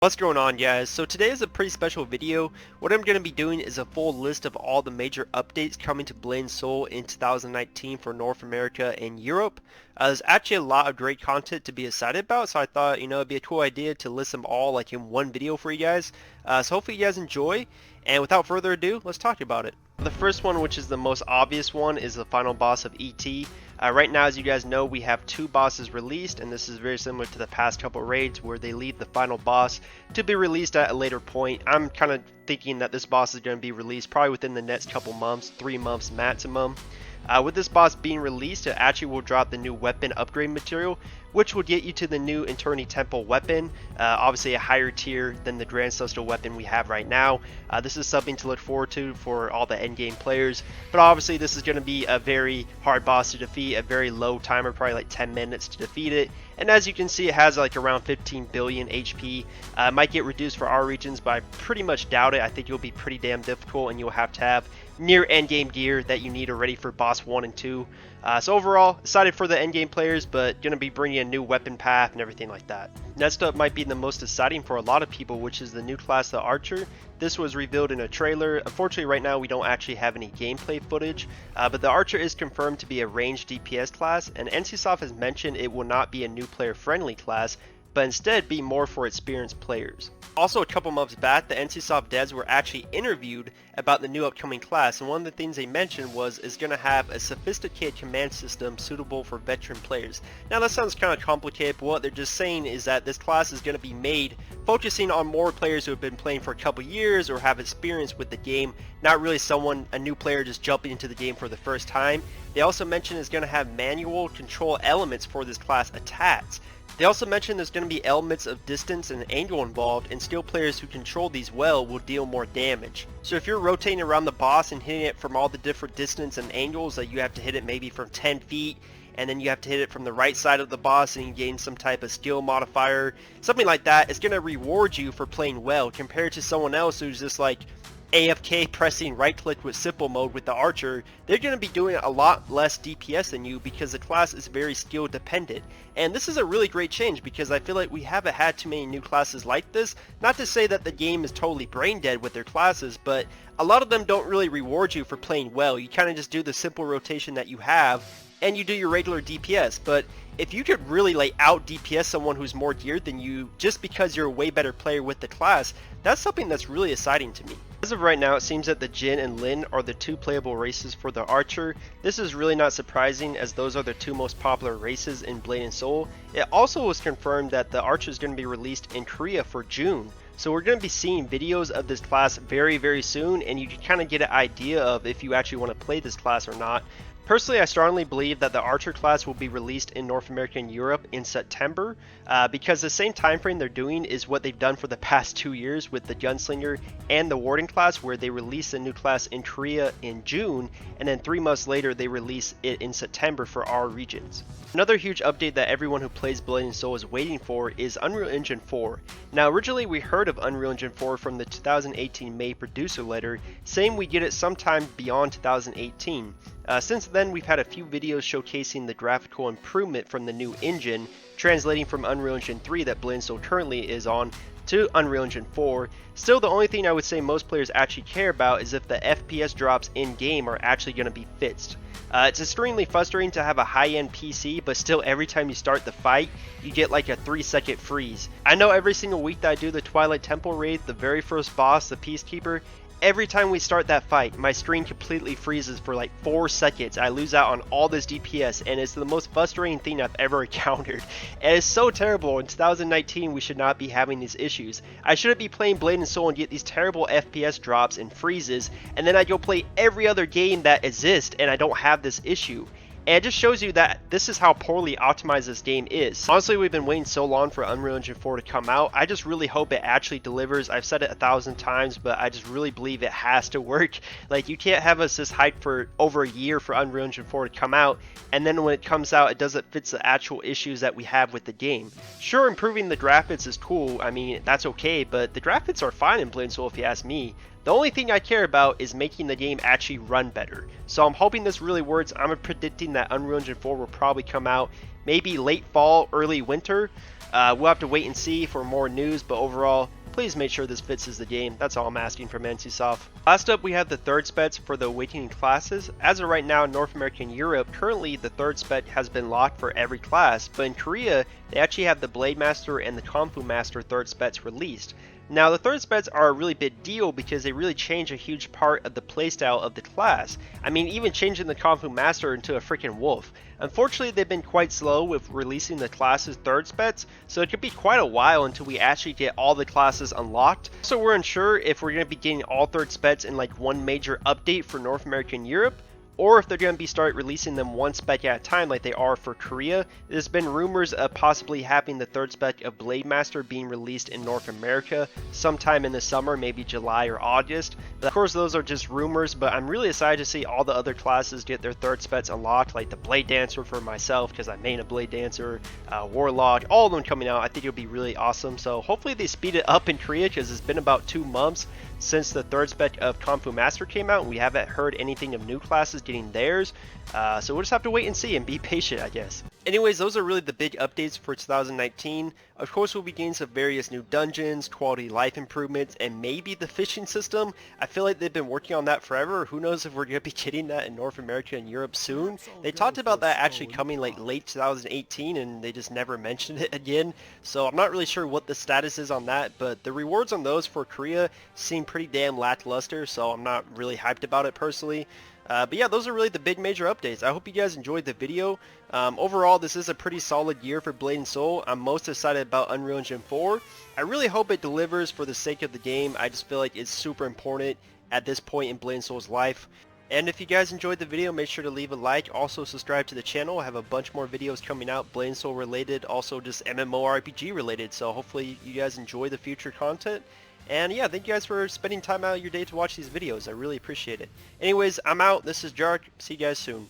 What's going on, guys? So today is a pretty special video. What I'm going to be doing is a full list of all the major updates coming to Blade & Soul in 2019 for North America and Europe. There's actually a lot of great content to be excited about, so I thought, it'd be a cool idea to list them all like in one video for you guys. So hopefully you guys enjoy, and without further ado, let's talk about it. The first one, which is the most obvious one, is the final boss of ET. Right now, as you guys know, we have two bosses released, and this is very similar to the past couple raids where they leave the final boss to be released at a later point. I'm kind of thinking that this boss is going to be released probably within the next couple months, 3 months maximum. With this boss being released, it actually will drop the new weapon upgrade material, which will get you to the new Eternity Temple weapon, obviously a higher tier than the Grand Celestial weapon we have right now. This is something to look forward to for all the endgame players, but obviously this is going to be a very hard boss to defeat, a very low timer, probably like 10 minutes to defeat it, and as you can see, it has like around 15 billion HP. Might get reduced for our regions, but I pretty much doubt it. I think it'll be pretty damn difficult, and you'll have to have near endgame gear that you need already for boss 1 and 2. So overall, excited for the endgame players, but going to be bringing a new weapon path and everything like that. Next up might be the most exciting for a lot of people, which is the new class, the Archer. This was revealed in a trailer. Unfortunately, right now we don't actually have any gameplay footage, but the Archer is confirmed to be a ranged DPS class, and NCSoft has mentioned it will not be a new player friendly class, but instead be more for experienced players. Also, a couple months back, the NCSoft devs were actually interviewed about the new upcoming class, and one of the things they mentioned was it's going to have a sophisticated command system suitable for veteran players. Now that sounds kind of complicated, but what they're just saying is that this class is going to be made focusing on more players who have been playing for a couple years or have experience with the game, not really a new player just jumping into the game for the first time. They also mentioned it's going to have manual control elements for this class attached. They also mentioned there's going to be elements of distance and angle involved, and skill players who control these well will deal more damage. So if you're rotating around the boss and hitting it from all the different distance and angles, that you have to hit it maybe from 10 feet, and then you have to hit it from the right side of the boss and you gain some type of skill modifier, something like that, it's going to reward you for playing well compared to someone else who's just like AFK pressing right click with simple mode with the Archer. They're going to be doing a lot less DPS than you because the class is very skill dependent. And this is a really great change because I feel like we haven't had too many new classes like this. Not to say that the game is totally brain dead with their classes, but a lot of them don't really reward you for playing well. You kind of just do the simple rotation that you have and you do your regular DPS. But if you could really like out DPS someone who's more geared than you just because you're a way better player with the class, that's something that's really exciting to me. As of right now, it seems that the Jin and Lin are the two playable races for the Archer. This is really not surprising as those are the two most popular races in Blade & Soul. It also was confirmed that the Archer is going to be released in Korea for June. So we're going to be seeing videos of this class very soon, and you can kind of get an idea of if you actually want to play this class or not. Personally, I strongly believe that the Archer class will be released in North America and Europe in September because the same time frame they're doing is what they've done for the past 2 years with the Gunslinger and the Warden class, where they release a new class in Korea in June, and then 3 months later they release it in September for our regions. Another huge update that everyone who plays Blade & Soul is waiting for is Unreal Engine 4. Now originally we heard of Unreal Engine 4 from the 2018 May producer letter, saying we get it sometime beyond 2018. Since then, we've had a few videos showcasing the graphical improvement from the new engine, translating from Unreal Engine 3 that Blade & Soul currently is on to Unreal Engine 4. Still, the only thing I would say most players actually care about is if the FPS drops in-game are actually going to be fixed. It's extremely frustrating to have a high-end PC, but still every time you start the fight, you get like a 3-second freeze. I know every single week that I do the Twilight Temple raid, the very first boss, the Peacekeeper, every time we start that fight, my screen completely freezes for like 4 seconds. I lose out on all this DPS, and it's the most frustrating thing I've ever encountered. And it's so terrible. In 2019, we should not be having these issues. I shouldn't be playing Blade & Soul and get these terrible FPS drops and freezes, and then I go play every other game that exists, and I don't have this issue. And it just shows you that this is how poorly optimized this game is. Honestly, we've been waiting so long for Unreal Engine 4 to come out. I just really hope it actually delivers. I've said it 1,000 times, but I just really believe it has to work. Like, you can't have us this hyped for over a year for Unreal Engine 4 to come out, and then when it comes out, it doesn't fit the actual issues that we have with the game. Sure, improving the graphics is cool. I mean, that's okay, but the graphics are fine in Blade & Soul if you ask me. The only thing I care about is making the game actually run better. So I'm hoping this really works. I'm predicting that Unreal Engine 4 will probably come out maybe late fall, early winter. We'll have to wait and see for more news, but overall, please make sure this fixes the game. That's all I'm asking from NCSoft. Last up, we have the third specs for the awakening classes. As of right now in North America and Europe, currently the third spec has been locked for every class, but in Korea, they actually have the Blade Master and the Kung Fu Master third specs released. Now the third specs are a really big deal because they really change a huge part of the playstyle of the class. I mean, even changing the Kung Fu Master into a freaking wolf. Unfortunately, they've been quite slow with releasing the class's third specs, so it could be quite a while until we actually get all the classes unlocked. So we're unsure if we're going to be getting all third specs in like one major update for North America and Europe, or if they're going to be start releasing them one spec at a time like they are for Korea. There's been rumors of possibly having the third spec of Blade Master being released in North America sometime in the summer, maybe July or August. But of course those are just rumors, but I'm really excited to see all the other classes get their third specs unlocked, like the Blade Dancer for myself because I main a Blade Dancer, Warlock, all of them coming out. I think it'll be really awesome. So hopefully they speed it up in Korea because it's been about 2 months since the third spec of Kung Fu Master came out, and we haven't heard anything of new classes getting theirs. So we'll just have to wait and see and be patient, I guess. Anyways, those are really the big updates for 2019. Of course, we'll be getting some various new dungeons, quality of life improvements, and maybe the fishing system. I feel like they've been working on that forever. Who knows if we're going to be getting that in North America and Europe soon. They talked about that actually coming like late 2018, and they just never mentioned it again. So I'm not really sure what the status is on that, but the rewards on those for Korea seem pretty damn lackluster, so I'm not really hyped about it personally. But yeah, those are really the big major updates. I hope you guys enjoyed the video. Overall, this is a pretty solid year for Blade & Soul. I'm most excited about Unreal Engine 4. I really hope it delivers for the sake of the game. I just feel like it's super important at this point in Blade & Soul's life. And if you guys enjoyed the video, make sure to leave a like. Also subscribe to the channel. I have a bunch more videos coming out, Blade & Soul related, also just MMORPG related. So hopefully you guys enjoy the future content. And yeah, thank you guys for spending time out of your day to watch these videos. I really appreciate it. Anyways, I'm out. This is Jark. See you guys soon.